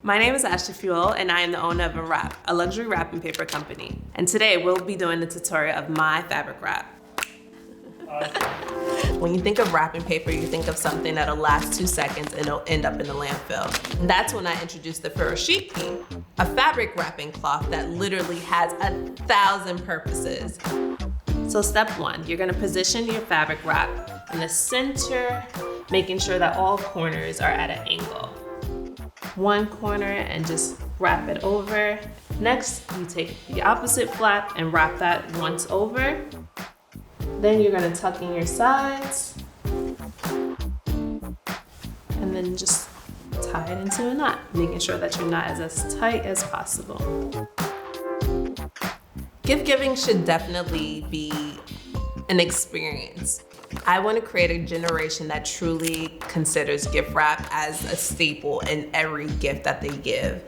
My name is Ashley Fouyolle and I am the owner of UNWRP, a luxury wrapping paper company. And today we'll be doing a tutorial of my fabric wrap. When you think of wrapping paper, you think of something that'll last 2 seconds and it'll end up in the landfill. And that's when I introduced the furoshiki, a fabric wrapping cloth that literally has 1,000 purposes. So step 1, you're gonna position your fabric wrap in the center, making sure that all corners are at an angle. One corner and just wrap it over. Next, you take the opposite flap and wrap that once over. Then you're gonna tuck in your sides and then just tie it into a knot, making sure that your knot is as tight as possible. Gift giving should definitely be an experience. I want to create a generation that truly considers gift wrap as a staple in every gift that they give.